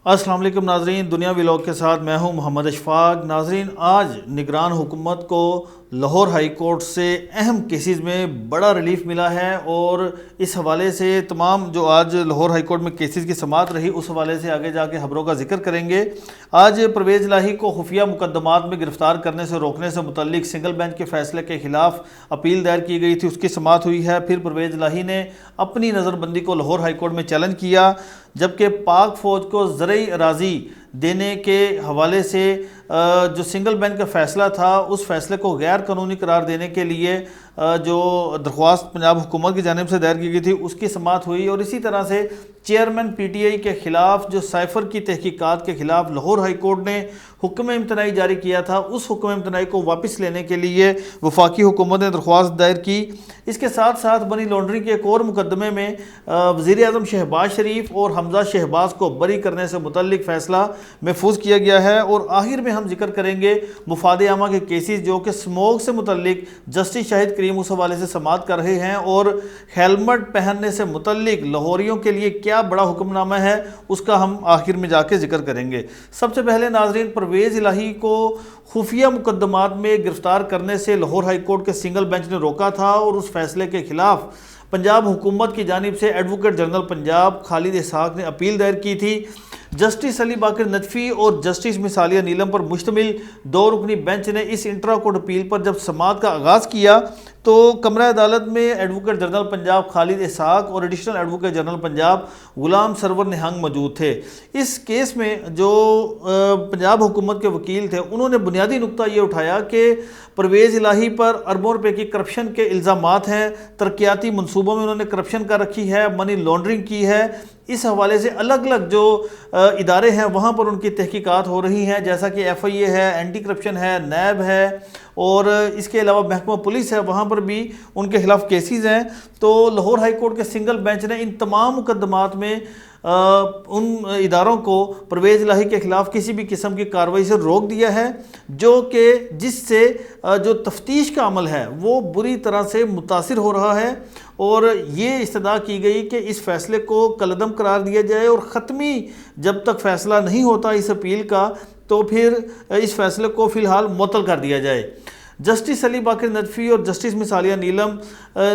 السلام علیکم ناظرین، دنیا ولاگ کے ساتھ میں ہوں محمد اشفاق۔ ناظرین، آج نگران حکومت کو لاہور ہائی کورٹ سے اہم کیسز میں بڑا ریلیف ملا ہے، اور اس حوالے سے تمام جو آج لاہور ہائی کورٹ میں کیسز کی سماعت رہی اس حوالے سے آگے جا کے خبروں کا ذکر کریں گے۔ آج پرویز الہی کو خفیہ مقدمات میں گرفتار کرنے سے روکنے سے متعلق سنگل بینچ کے فیصلے کے خلاف اپیل دائر کی گئی تھی، اس کی سماعت ہوئی ہے۔ پھر پرویز الہی نے اپنی نظر بندی کو لاہور ہائی کورٹ میں چیلنج کیا، جبکہ پاک فوج کو زرعی اراضی دینے کے حوالے سے جو سنگل بینچ کا فیصلہ تھا اس فیصلے کو غیر قانونی قرار دینے کے لیے جو درخواست پنجاب حکومت کی جانب سے دائر کی گئی تھی اس کی سماعت ہوئی۔ اور اسی طرح سے چیئرمین پی ٹی آئی کے خلاف جو سائفر کی تحقیقات کے خلاف لاہور ہائی کورٹ نے حکم امتناعی جاری کیا تھا، اس حکم امتناعی کو واپس لینے کے لیے وفاقی حکومت نے درخواست دائر کی۔ اس کے ساتھ ساتھ منی لانڈرنگ کے ایک اور مقدمے میں وزیر اعظم شہباز شریف اور حمزہ شہباز کو بری کرنے سے متعلق فیصلہ محفوظ کیا گیا ہے۔ اور آخر میں ہم ذکر کریں گے مفاد عامہ کے کیسز جو کہ اسموک سے متعلق جسٹس شاہد کریم اس حوالے سے سماعت کر رہے ہیں، اور ہیلمٹ پہننے سے متعلق لاہوریوں کے لیے کیا بڑا حکم نامہ ہے اس کا ہم آخر میں جا کے ذکر کریں گے۔ سب سے پہلے ناظرین، پرویز الہی کو خفیہ مقدمات میں گرفتار کرنے سے لاہور ہائی کورٹ کے سنگل بینچ نے روکا تھا، اور اس فیصلے کے خلاف پنجاب حکومت کی جانب سے ایڈوکیٹ جنرل پنجاب خالد اسحاق نے اپیل دائر کی تھی۔ جسٹس علی باقر نجفی اور جسٹس مس عالیہ نیلم پر مشتمل دو رکنی بینچ نے اس انٹرا کورٹ اپیل پر جب سماعت کا آغاز کیا تو کمرہ عدالت میں ایڈوکیٹ جنرل پنجاب خالد اسحاق اور additional advocate general Punjab Ghulam Sarwar نہنگ موجود تھے۔ اس کیس میں جو پنجاب حکومت کے وکیل تھے انہوں نے بنیادی نقطہ یہ اٹھایا کہ پرویز الہی پر اربوں روپے کی کرپشن کے الزامات ہیں، ترقیاتی منصوبوں میں انہوں نے کرپشن کر رکھی ہے، منی لانڈرنگ کی ہے۔ اس حوالے سے الگ الگ جو ادارے ہیں وہاں پر ان کی تحقیقات ہو رہی ہیں، جیسا کہ ایف آئی اے ہے، اینٹی کرپشن ہے، نیب ہے، اور اس کے علاوہ محکمہ پولیس ہے، وہاں پر بھی ان کے خلاف کیسز ہیں۔ تو لاہور ہائی کورٹ کے سنگل بینچ نے ان تمام مقدمات میں ان اداروں کو پرویز الہی کے خلاف کسی بھی قسم کی کارروائی سے روک دیا ہے، جو کہ جس سے جو تفتیش کا عمل ہے وہ بری طرح سے متاثر ہو رہا ہے، اور یہ استدعا کی گئی کہ اس فیصلے کو کالعدم قرار دیا جائے، اور ختمی جب تک فیصلہ نہیں ہوتا اس اپیل کا تو پھر اس فیصلے کو فی الحال معطل کر دیا جائے۔ جسٹس علی باقر نجفی اور جسٹس مس عالیہ نیلم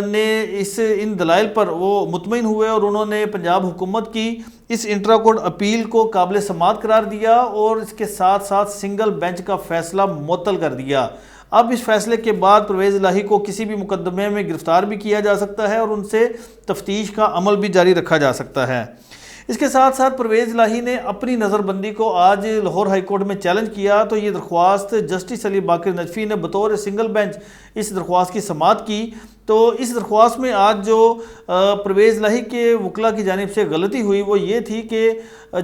نے ان دلائل پر وہ مطمئن ہوئے، اور انہوں نے پنجاب حکومت کی اس انٹرا کورٹ اپیل کو قابل سماعت قرار دیا، اور اس کے ساتھ ساتھ سنگل بینچ کا فیصلہ معطل کر دیا۔ اب اس فیصلے کے بعد پرویز الہی کو کسی بھی مقدمے میں گرفتار بھی کیا جا سکتا ہے، اور ان سے تفتیش کا عمل بھی جاری رکھا جا سکتا ہے۔ اس کے ساتھ ساتھ پرویز الہی نے اپنی نظر بندی کو آج لاہور ہائی کورٹ میں چیلنج کیا، تو یہ درخواست جسٹس علی باقر نجفی نے بطور سنگل بینچ اس درخواست کی سماعت کی۔ تو اس درخواست میں آج جو پرویز الہی کے وکلاء کی جانب سے غلطی ہوئی وہ یہ تھی کہ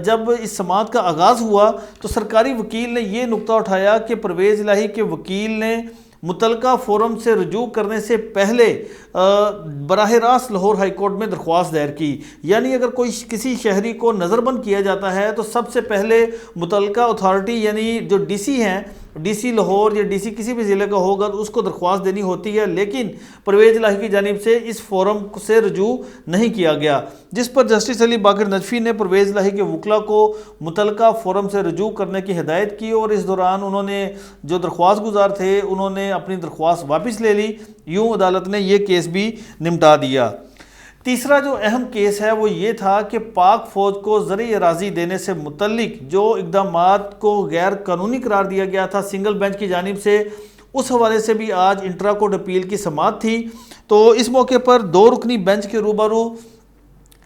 جب اس سماعت کا آغاز ہوا تو سرکاری وکیل نے یہ نقطہ اٹھایا کہ پرویز الہی کے وکیل نے متعلقہ فورم سے رجوع کرنے سے پہلے براہ راست لاہور ہائی کورٹ میں درخواست دائر کی، یعنی اگر کوئی کسی شہری کو نظر بند کیا جاتا ہے تو سب سے پہلے متعلقہ اتھارٹی یعنی جو ڈی سی ہیں، ڈی سی لاہور یا ڈی سی کسی بھی ضلع کا ہوگا تو اس کو درخواست دینی ہوتی ہے، لیکن پرویز الہی کی جانب سے اس فورم سے رجوع نہیں کیا گیا، جس پر جسٹس علی باقر نجفی نے پرویز الہی کے وکلاء کو متعلقہ فورم سے رجوع کرنے کی ہدایت کی، اور اس دوران انہوں نے جو درخواست گزار تھے انہوں نے اپنی درخواست واپس لے لی۔ یوں عدالت نے یہ کیس بھی نمٹا دیا۔ تیسرا جو اہم کیس ہے وہ یہ تھا کہ پاک فوج کو زرعی اراضی دینے سے متعلق جو اقدامات کو غیر قانونی قرار دیا گیا تھا سنگل بینچ کی جانب سے، اس حوالے سے بھی آج انٹرا کورٹ اپیل کی سماعت تھی۔ تو اس موقع پر دو رکنی بینچ کے روبرو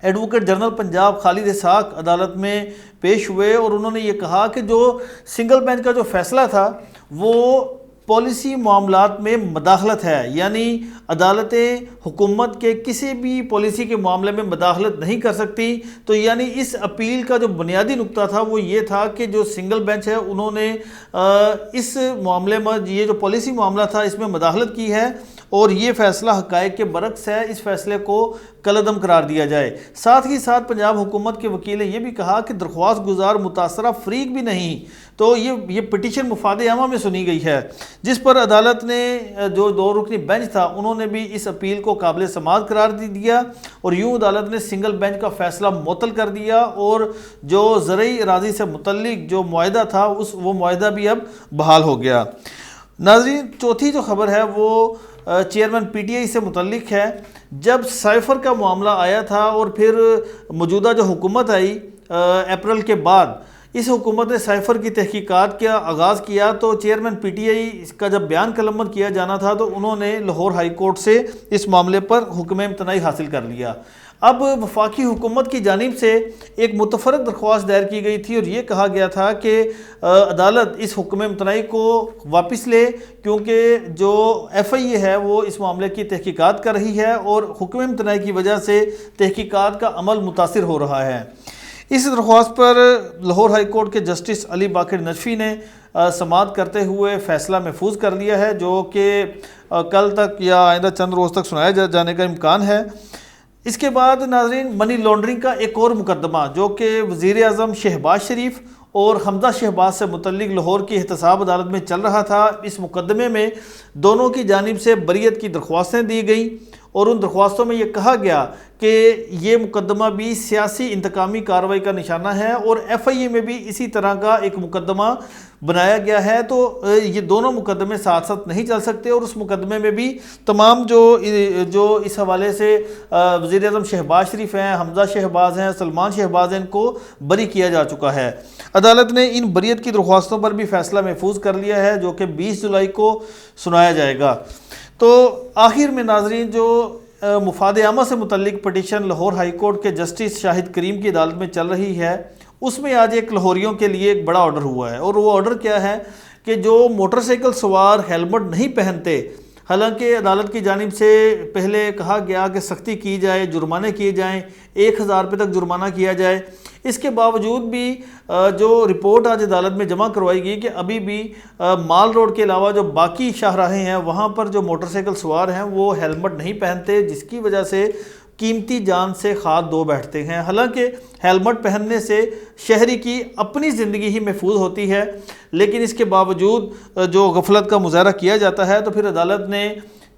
ایڈوکیٹ جنرل پنجاب خالد اسحاق عدالت میں پیش ہوئے، اور انہوں نے یہ کہا کہ جو سنگل بینچ کا جو فیصلہ تھا وہ پالیسی معاملات میں مداخلت ہے، یعنی عدالتیں حکومت کے کسی بھی پالیسی کے معاملے میں مداخلت نہیں کر سکتی۔ تو یعنی اس اپیل کا جو بنیادی نقطہ تھا وہ یہ تھا کہ جو سنگل بینچ ہے انہوں نے اس معاملے میں یہ جو پالیسی معاملہ تھا اس میں مداخلت کی ہے، اور یہ فیصلہ حقائق کے برعکس ہے، اس فیصلے کو کالعدم قرار دیا جائے۔ ساتھ ہی ساتھ پنجاب حکومت کے وکیل نے یہ بھی کہا کہ درخواست گزار متاثرہ فریق بھی نہیں، تو یہ پٹیشن مفاد عامہ میں سنی گئی ہے، جس پر عدالت نے جو 2 رکنی بینچ تھا انہوں نے بھی اس اپیل کو قابل سماعت قرار دیا، اور یوں عدالت نے سنگل بینچ کا فیصلہ معطل کر دیا، اور جو زرعی اراضی سے متعلق جو معاہدہ تھا وہ معاہدہ بھی اب بحال ہو گیا۔ ناظرین، چوتھی جو خبر ہے وہ چیئرمین پی ٹی آئی سے متعلق ہے۔ جب سائفر کا معاملہ آیا تھا اور پھر موجودہ جو حکومت آئی اپریل کے بعد، اس حکومت نے سائفر کی تحقیقات کا آغاز کیا، تو چیئرمین پی ٹی آئی کا جب بیان قلمبند کیا جانا تھا تو انہوں نے لاہور ہائی کورٹ سے اس معاملے پر حکم امتناعی حاصل کر لیا۔ اب وفاقی حکومت کی جانب سے ایک متفرق درخواست دائر کی گئی تھی اور یہ کہا گیا تھا کہ عدالت اس حکم امتناعی کو واپس لے، کیونکہ جو ایف آئی اے ہے وہ اس معاملے کی تحقیقات کر رہی ہے اور حکم امتناعی کی وجہ سے تحقیقات کا عمل متاثر ہو رہا ہے۔ اس درخواست پر لاہور ہائی کورٹ کے جسٹس علی باقر نجفی نے سماعت کرتے ہوئے فیصلہ محفوظ کر لیا ہے، جو کہ کل تک یا آئندہ چند روز تک سنایا جانے کا امکان ہے۔ اس کے بعد ناظرین، منی لانڈرنگ کا ایک اور مقدمہ جو کہ وزیر اعظم شہباز شریف اور حمزہ شہباز سے متعلق لاہور کی احتساب عدالت میں چل رہا تھا، اس مقدمے میں دونوں کی جانب سے بریت کی درخواستیں دی گئیں، اور ان درخواستوں میں یہ کہا گیا کہ یہ مقدمہ بھی سیاسی انتقامی کارروائی کا نشانہ ہے، اور ایف آئی اے میں بھی اسی طرح کا ایک مقدمہ بنایا گیا ہے، تو یہ دونوں مقدمے ساتھ ساتھ نہیں چل سکتے، اور اس مقدمے میں بھی تمام جو اس حوالے سے وزیر اعظم شہباز شریف ہیں، حمزہ شہباز ہیں، سلمان شہباز ہیں، ان کو بری کیا جا چکا ہے۔ عدالت نے ان بریت کی درخواستوں پر بھی فیصلہ محفوظ کر لیا ہے، جو کہ 20 جولائی کو سنایا جائے گا۔ تو آخر میں ناظرین، جو مفاد عامہ سے متعلق پٹیشن لاہور ہائی کورٹ کے جسٹس شاہد کریم کی عدالت میں چل رہی ہے، اس میں آج ایک لاہوریوں کے لیے ایک بڑا آرڈر ہوا ہے، اور وہ آرڈر کیا ہے کہ جو موٹر سائیکل سوار ہیلمٹ نہیں پہنتے، حالانکہ عدالت کی جانب سے پہلے کہا گیا کہ سختی کی جائے، جرمانے کیے جائیں، 1000 روپے تک جرمانہ کیا جائے، اس کے باوجود بھی جو رپورٹ آج عدالت میں جمع کروائی گئی کہ ابھی بھی مال روڈ کے علاوہ جو باقی شاہراہیں ہیں وہاں پر جو موٹر سائیکل سوار ہیں وہ ہیلمٹ نہیں پہنتے، جس کی وجہ سے قیمتی جان سے خاد دھو بیٹھتے ہیں۔ حالانکہ ہیلمٹ پہننے سے شہری کی اپنی زندگی ہی محفوظ ہوتی ہے، لیکن اس کے باوجود جو غفلت کا مظاہرہ کیا جاتا ہے، تو پھر عدالت نے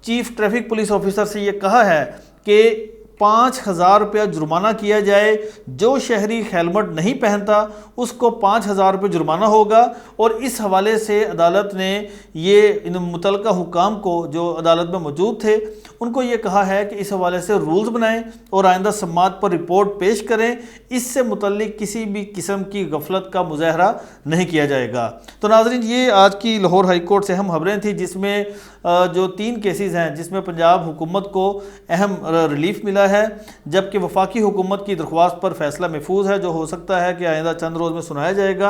چیف ٹریفک پولیس آفیسر سے یہ کہا ہے کہ 5000 روپیہ جرمانہ کیا جائے، جو شہری ہیلمٹ نہیں پہنتا اس کو 5000 روپے جرمانہ ہوگا، اور اس حوالے سے عدالت نے یہ ان متعلقہ حکام کو جو عدالت میں موجود تھے ان کو یہ کہا ہے کہ اس حوالے سے رولز بنائیں اور آئندہ سماعت پر رپورٹ پیش کریں، اس سے متعلق کسی بھی قسم کی غفلت کا مظاہرہ نہیں کیا جائے گا۔ تو ناظرین، یہ آج کی لاہور ہائی کورٹ سے اہم خبریں تھیں، جس میں جو 3 کیسز ہیں جس میں پنجاب حکومت کو اہم ریلیف ملا ہے، جبکہ وفاقی حکومت کی درخواست پر فیصلہ محفوظ ہے، جو ہو سکتا ہے کہ آئندہ چند روز میں سنایا جائے گا۔